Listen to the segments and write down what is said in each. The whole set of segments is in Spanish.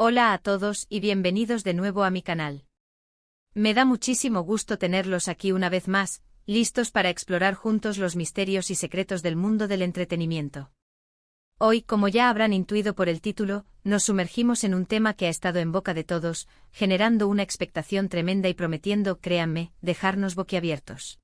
Hola a todos y bienvenidos de nuevo a mi canal. Me da muchísimo gusto tenerlos aquí una vez más, listos para explorar juntos los misterios y secretos del mundo del entretenimiento. Hoy, como ya habrán intuido por el título, nos sumergimos en un tema que ha estado en boca de todos, generando una expectación tremenda y prometiendo, créanme, dejarnos boquiabiertos.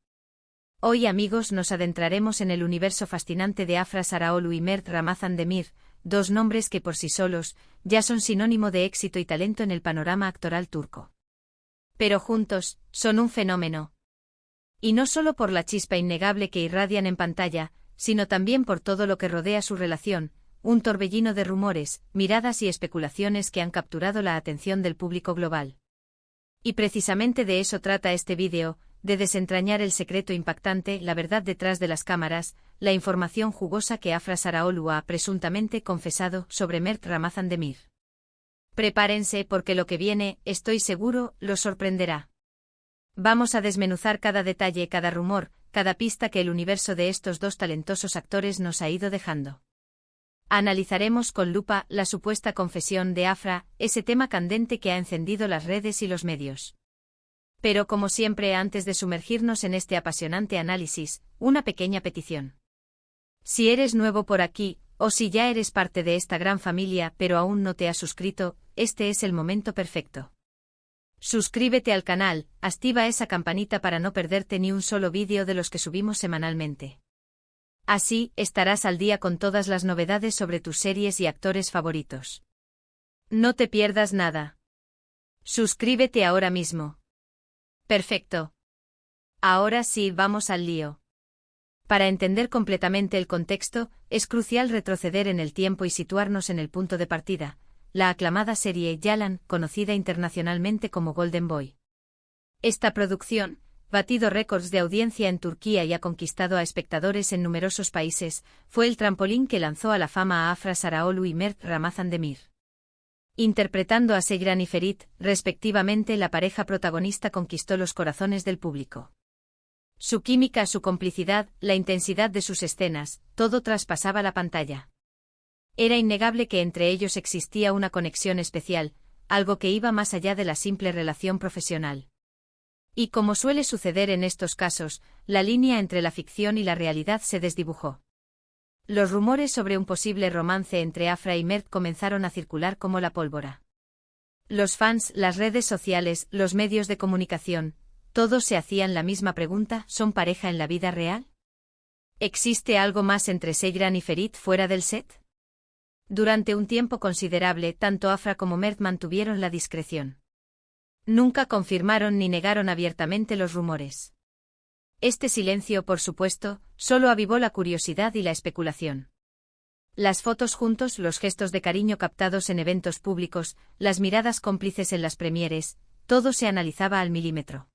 Hoy, amigos, nos adentraremos en el universo fascinante de Afra Sarıoğlu y Mert Ramazan Demir, dos nombres que por sí solos ya son sinónimo de éxito y talento en el panorama actoral turco. Pero juntos, son un fenómeno. Y no solo por la chispa innegable que irradian en pantalla, sino también por todo lo que rodea su relación, un torbellino de rumores, miradas y especulaciones que han capturado la atención del público global. Y precisamente de eso trata este vídeo, de desentrañar el secreto impactante, la verdad detrás de las cámaras, la información jugosa que Afra Sarıoğlu ha presuntamente confesado sobre Mert Ramazan Demir. Prepárense porque lo que viene, estoy seguro, los sorprenderá. Vamos a desmenuzar cada detalle, cada rumor, cada pista que el universo de estos dos talentosos actores nos ha ido dejando. Analizaremos con lupa la supuesta confesión de Afra, ese tema candente que ha encendido las redes y los medios. Pero como siempre, antes de sumergirnos en este apasionante análisis, una pequeña petición. Si eres nuevo por aquí, o si ya eres parte de esta gran familia pero aún no te has suscrito, este es el momento perfecto. Suscríbete al canal, activa esa campanita para no perderte ni un solo vídeo de los que subimos semanalmente. Así, estarás al día con todas las novedades sobre tus series y actores favoritos. No te pierdas nada. Suscríbete ahora mismo. Perfecto. Ahora sí, vamos al lío. Para entender completamente el contexto, es crucial retroceder en el tiempo y situarnos en el punto de partida, la aclamada serie Yalan, conocida internacionalmente como Golden Boy. Esta producción, batido récords de audiencia en Turquía y ha conquistado a espectadores en numerosos países, fue el trampolín que lanzó a la fama a Afra Sarıoğlu y Mert Ramazan Demir. Interpretando a Seyran y Ferit, respectivamente, la pareja protagonista conquistó los corazones del público. Su química, su complicidad, la intensidad de sus escenas, todo traspasaba la pantalla. Era innegable que entre ellos existía una conexión especial, algo que iba más allá de la simple relación profesional. Y como suele suceder en estos casos, la línea entre la ficción y la realidad se desdibujó. Los rumores sobre un posible romance entre Afra y Mert comenzaron a circular como la pólvora. Los fans, las redes sociales, los medios de comunicación, todos se hacían la misma pregunta: ¿son pareja en la vida real? ¿Existe algo más entre Seyran y Ferit fuera del set? Durante un tiempo considerable, tanto Afra como Mert mantuvieron la discreción. Nunca confirmaron ni negaron abiertamente los rumores. Este silencio, por supuesto, solo avivó la curiosidad y la especulación. Las fotos juntos, los gestos de cariño captados en eventos públicos, las miradas cómplices en las premieres, todo se analizaba al milímetro.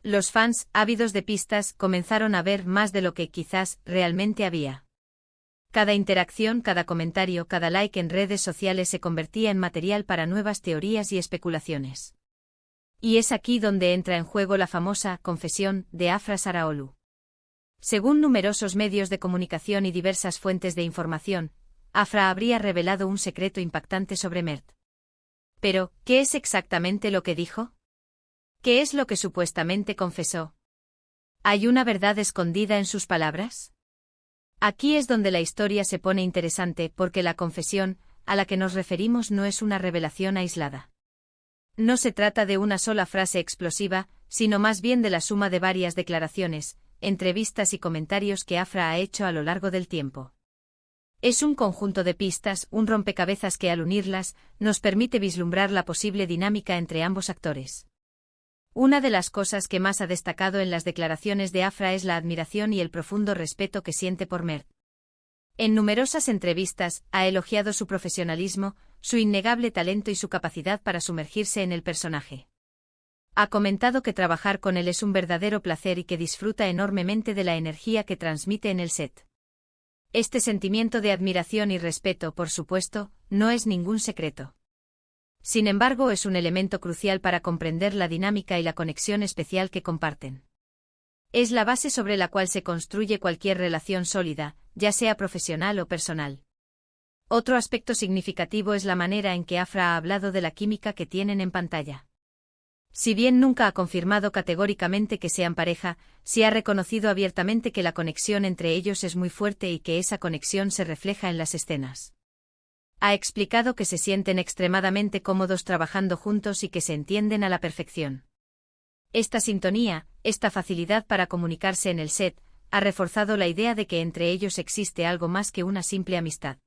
Los fans, ávidos de pistas, comenzaron a ver más de lo que quizás realmente había. Cada interacción, cada comentario, cada like en redes sociales se convertía en material para nuevas teorías y especulaciones. Y es aquí donde entra en juego la famosa confesión de Afra Sarıoğlu. Según numerosos medios de comunicación y diversas fuentes de información, Afra habría revelado un secreto impactante sobre Mert. Pero, ¿qué es exactamente lo que dijo? ¿Qué es lo que supuestamente confesó? ¿Hay una verdad escondida en sus palabras? Aquí es donde la historia se pone interesante, porque la confesión, a la que nos referimos, no es una revelación aislada. No se trata de una sola frase explosiva, sino más bien de la suma de varias declaraciones, entrevistas y comentarios que Afra ha hecho a lo largo del tiempo. Es un conjunto de pistas, un rompecabezas que al unirlas, nos permite vislumbrar la posible dinámica entre ambos actores. Una de las cosas que más ha destacado en las declaraciones de Afra es la admiración y el profundo respeto que siente por Mert. En numerosas entrevistas, ha elogiado su profesionalismo, su innegable talento y su capacidad para sumergirse en el personaje. Ha comentado que trabajar con él es un verdadero placer y que disfruta enormemente de la energía que transmite en el set. Este sentimiento de admiración y respeto, por supuesto, no es ningún secreto. Sin embargo, es un elemento crucial para comprender la dinámica y la conexión especial que comparten. Es la base sobre la cual se construye cualquier relación sólida, ya sea profesional o personal. Otro aspecto significativo es la manera en que Afra ha hablado de la química que tienen en pantalla. Si bien nunca ha confirmado categóricamente que sean pareja, sí ha reconocido abiertamente que la conexión entre ellos es muy fuerte y que esa conexión se refleja en las escenas. Ha explicado que se sienten extremadamente cómodos trabajando juntos y que se entienden a la perfección. Esta sintonía, esta facilidad para comunicarse en el set, ha reforzado la idea de que entre ellos existe algo más que una simple amistad.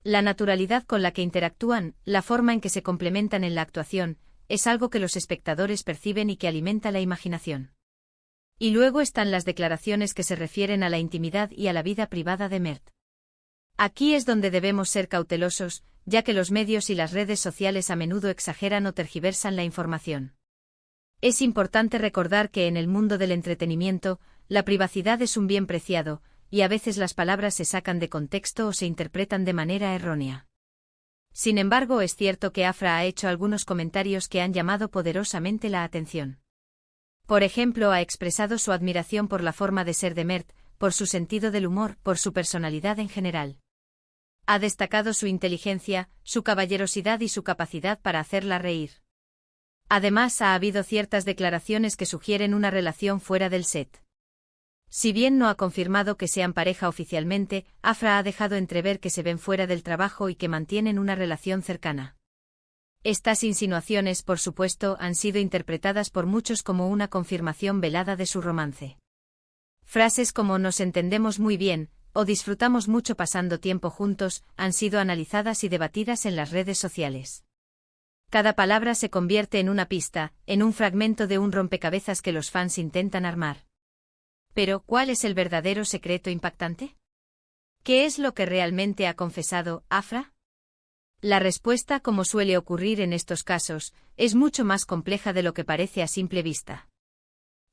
La naturalidad con la que interactúan, la forma en que se complementan en la actuación, es algo que los espectadores perciben y que alimenta la imaginación. Y luego están las declaraciones que se refieren a la intimidad y a la vida privada de Mert. Aquí es donde debemos ser cautelosos, ya que los medios y las redes sociales a menudo exageran o tergiversan la información. Es importante recordar que en el mundo del entretenimiento, la privacidad es un bien preciado, y a veces las palabras se sacan de contexto o se interpretan de manera errónea. Sin embargo, es cierto que Afra ha hecho algunos comentarios que han llamado poderosamente la atención. Por ejemplo, ha expresado su admiración por la forma de ser de Mert, por su sentido del humor, por su personalidad en general. Ha destacado su inteligencia, su caballerosidad y su capacidad para hacerla reír. Además, ha habido ciertas declaraciones que sugieren una relación fuera del set. Si bien no ha confirmado que sean pareja oficialmente, Afra ha dejado entrever que se ven fuera del trabajo y que mantienen una relación cercana. Estas insinuaciones, por supuesto, han sido interpretadas por muchos como una confirmación velada de su romance. Frases como "nos entendemos muy bien" o "disfrutamos mucho pasando tiempo juntos" han sido analizadas y debatidas en las redes sociales. Cada palabra se convierte en una pista, en un fragmento de un rompecabezas que los fans intentan armar. Pero, ¿cuál es el verdadero secreto impactante? ¿Qué es lo que realmente ha confesado Afra? La respuesta, como suele ocurrir en estos casos, es mucho más compleja de lo que parece a simple vista.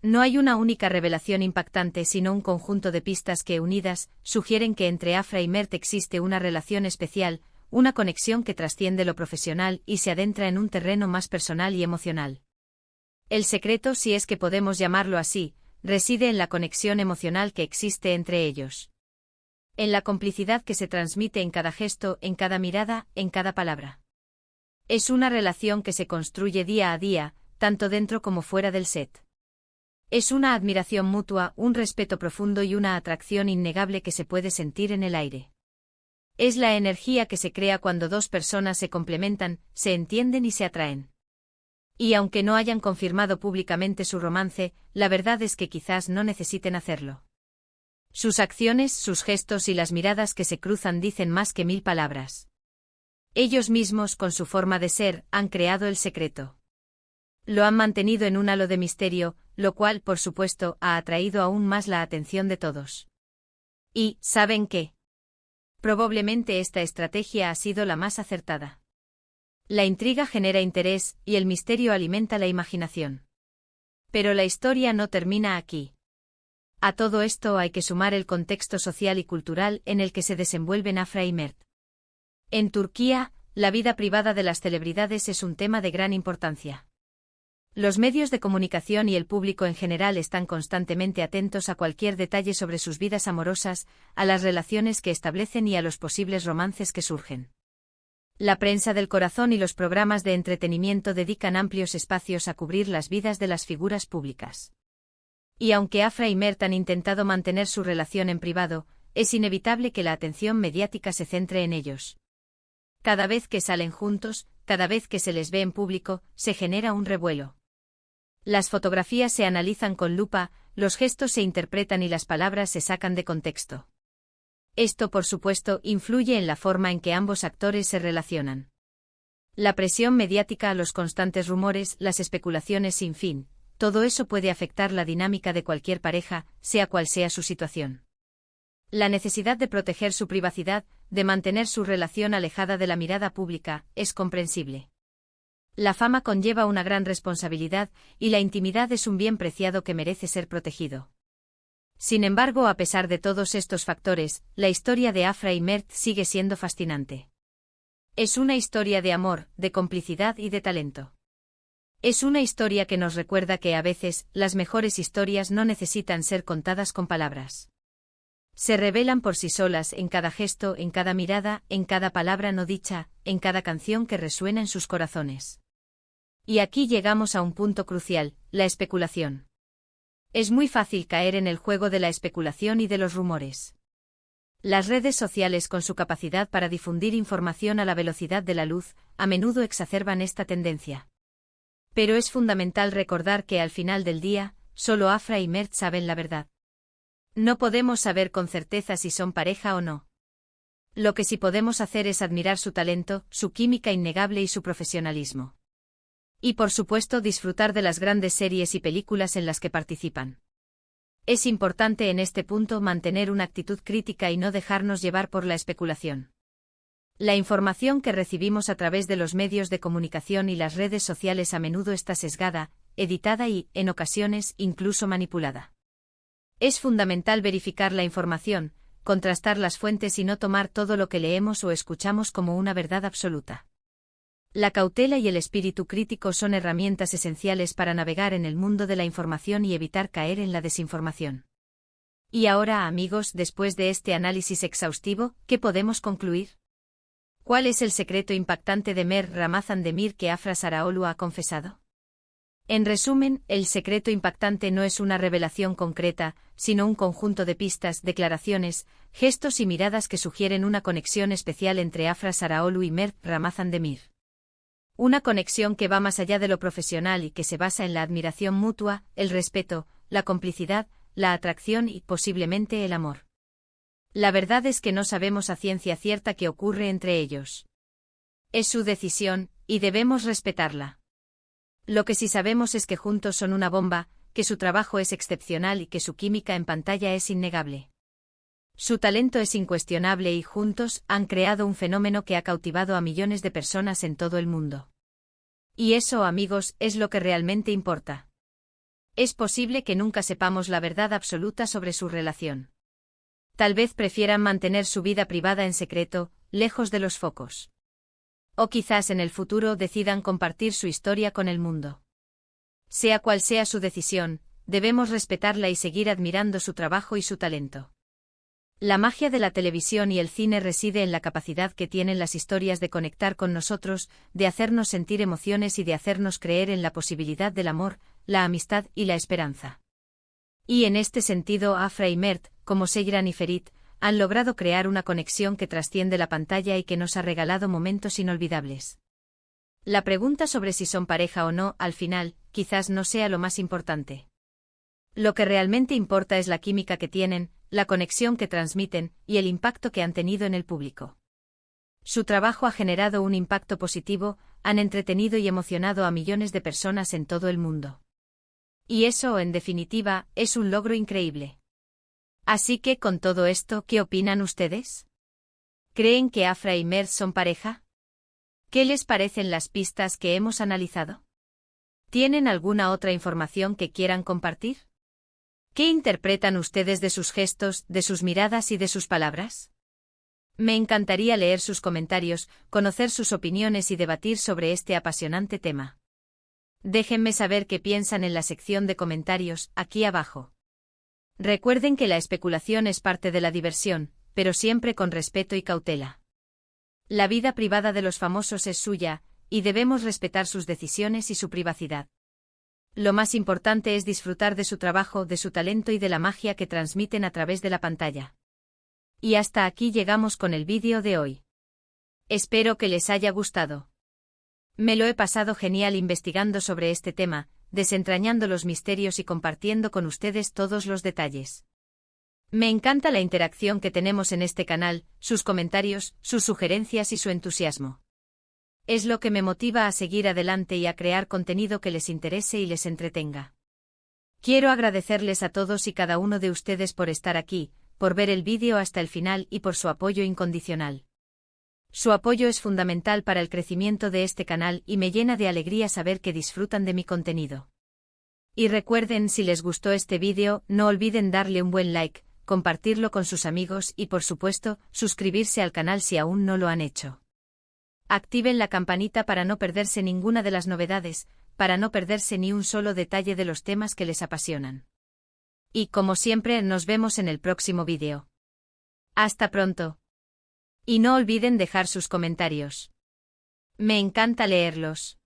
No hay una única revelación impactante, sino un conjunto de pistas que, unidas, sugieren que entre Afra y Mert existe una relación especial, una conexión que trasciende lo profesional y se adentra en un terreno más personal y emocional. El secreto, si es que podemos llamarlo así, reside en la conexión emocional que existe entre ellos. En la complicidad que se transmite en cada gesto, en cada mirada, en cada palabra. Es una relación que se construye día a día, tanto dentro como fuera del set. Es una admiración mutua, un respeto profundo y una atracción innegable que se puede sentir en el aire. Es la energía que se crea cuando dos personas se complementan, se entienden y se atraen. Y aunque no hayan confirmado públicamente su romance, la verdad es que quizás no necesiten hacerlo. Sus acciones, sus gestos y las miradas que se cruzan dicen más que 1000 palabras. Ellos mismos, con su forma de ser, han creado el secreto. Lo han mantenido en un halo de misterio, lo cual, por supuesto, ha atraído aún más la atención de todos. Y, ¿saben qué? Probablemente esta estrategia ha sido la más acertada. La intriga genera interés, y el misterio alimenta la imaginación. Pero la historia no termina aquí. A todo esto hay que sumar el contexto social y cultural en el que se desenvuelven Afra y Mert. En Turquía, la vida privada de las celebridades es un tema de gran importancia. Los medios de comunicación y el público en general están constantemente atentos a cualquier detalle sobre sus vidas amorosas, a las relaciones que establecen y a los posibles romances que surgen. La prensa del corazón y los programas de entretenimiento dedican amplios espacios a cubrir las vidas de las figuras públicas. Y aunque Afra y Mert han intentado mantener su relación en privado, es inevitable que la atención mediática se centre en ellos. Cada vez que salen juntos, cada vez que se les ve en público, se genera un revuelo. Las fotografías se analizan con lupa, los gestos se interpretan y las palabras se sacan de contexto. Esto, por supuesto, influye en la forma en que ambos actores se relacionan. La presión mediática, los constantes rumores, las especulaciones sin fin, todo eso puede afectar la dinámica de cualquier pareja, sea cual sea su situación. La necesidad de proteger su privacidad, de mantener su relación alejada de la mirada pública, es comprensible. La fama conlleva una gran responsabilidad, y la intimidad es un bien preciado que merece ser protegido. Sin embargo, a pesar de todos estos factores, la historia de Afra y Mert sigue siendo fascinante. Es una historia de amor, de complicidad y de talento. Es una historia que nos recuerda que a veces, las mejores historias no necesitan ser contadas con palabras. Se revelan por sí solas en cada gesto, en cada mirada, en cada palabra no dicha, en cada canción que resuena en sus corazones. Y aquí llegamos a un punto crucial, la especulación. Es muy fácil caer en el juego de la especulación y de los rumores. Las redes sociales, con su capacidad para difundir información a la velocidad de la luz, a menudo exacerban esta tendencia. Pero es fundamental recordar que al final del día, solo Afra y Mert saben la verdad. No podemos saber con certeza si son pareja o no. Lo que sí podemos hacer es admirar su talento, su química innegable y su profesionalismo. Y por supuesto disfrutar de las grandes series y películas en las que participan. Es importante en este punto mantener una actitud crítica y no dejarnos llevar por la especulación. La información que recibimos a través de los medios de comunicación y las redes sociales a menudo está sesgada, editada y, en ocasiones, incluso manipulada. Es fundamental verificar la información, contrastar las fuentes y no tomar todo lo que leemos o escuchamos como una verdad absoluta. La cautela y el espíritu crítico son herramientas esenciales para navegar en el mundo de la información y evitar caer en la desinformación. Y ahora, amigos, después de este análisis exhaustivo, ¿qué podemos concluir? ¿Cuál es el secreto impactante de Mert Ramazan Demir que Afra Saraalu ha confesado? En resumen, el secreto impactante no es una revelación concreta, sino un conjunto de pistas, declaraciones, gestos y miradas que sugieren una conexión especial entre Afra Saraalu y Mert Ramazan Demir. Una conexión que va más allá de lo profesional y que se basa en la admiración mutua, el respeto, la complicidad, la atracción y, posiblemente, el amor. La verdad es que no sabemos a ciencia cierta qué ocurre entre ellos. Es su decisión, y debemos respetarla. Lo que sí sabemos es que juntos son una bomba, que su trabajo es excepcional y que su química en pantalla es innegable. Su talento es incuestionable y juntos han creado un fenómeno que ha cautivado a millones de personas en todo el mundo. Y eso, amigos, es lo que realmente importa. Es posible que nunca sepamos la verdad absoluta sobre su relación. Tal vez prefieran mantener su vida privada en secreto, lejos de los focos. O quizás en el futuro decidan compartir su historia con el mundo. Sea cual sea su decisión, debemos respetarla y seguir admirando su trabajo y su talento. La magia de la televisión y el cine reside en la capacidad que tienen las historias de conectar con nosotros, de hacernos sentir emociones y de hacernos creer en la posibilidad del amor, la amistad y la esperanza. Y en este sentido Afra y Mert, como Seyran y Ferit, han logrado crear una conexión que trasciende la pantalla y que nos ha regalado momentos inolvidables. La pregunta sobre si son pareja o no, al final, quizás no sea lo más importante. Lo que realmente importa es la química que tienen, la conexión que transmiten y el impacto que han tenido en el público. Su trabajo ha generado un impacto positivo, han entretenido y emocionado a millones de personas en todo el mundo. Y eso, en definitiva, es un logro increíble. Así que, con todo esto, ¿qué opinan ustedes? ¿Creen que Afra y Mert son pareja? ¿Qué les parecen las pistas que hemos analizado? ¿Tienen alguna otra información que quieran compartir? ¿Qué interpretan ustedes de sus gestos, de sus miradas y de sus palabras? Me encantaría leer sus comentarios, conocer sus opiniones y debatir sobre este apasionante tema. Déjenme saber qué piensan en la sección de comentarios, aquí abajo. Recuerden que la especulación es parte de la diversión, pero siempre con respeto y cautela. La vida privada de los famosos es suya, y debemos respetar sus decisiones y su privacidad. Lo más importante es disfrutar de su trabajo, de su talento y de la magia que transmiten a través de la pantalla. Y hasta aquí llegamos con el vídeo de hoy. Espero que les haya gustado. Me lo he pasado genial investigando sobre este tema, desentrañando los misterios y compartiendo con ustedes todos los detalles. Me encanta la interacción que tenemos en este canal, sus comentarios, sus sugerencias y su entusiasmo. Es lo que me motiva a seguir adelante y a crear contenido que les interese y les entretenga. Quiero agradecerles a todos y cada uno de ustedes por estar aquí, por ver el vídeo hasta el final y por su apoyo incondicional. Su apoyo es fundamental para el crecimiento de este canal y me llena de alegría saber que disfrutan de mi contenido. Y recuerden, si les gustó este vídeo, no olviden darle un buen like, compartirlo con sus amigos y por supuesto, suscribirse al canal si aún no lo han hecho. Activen la campanita para no perderse ninguna de las novedades, para no perderse ni un solo detalle de los temas que les apasionan. Y como siempre, nos vemos en el próximo vídeo. Hasta pronto. Y no olviden dejar sus comentarios. Me encanta leerlos.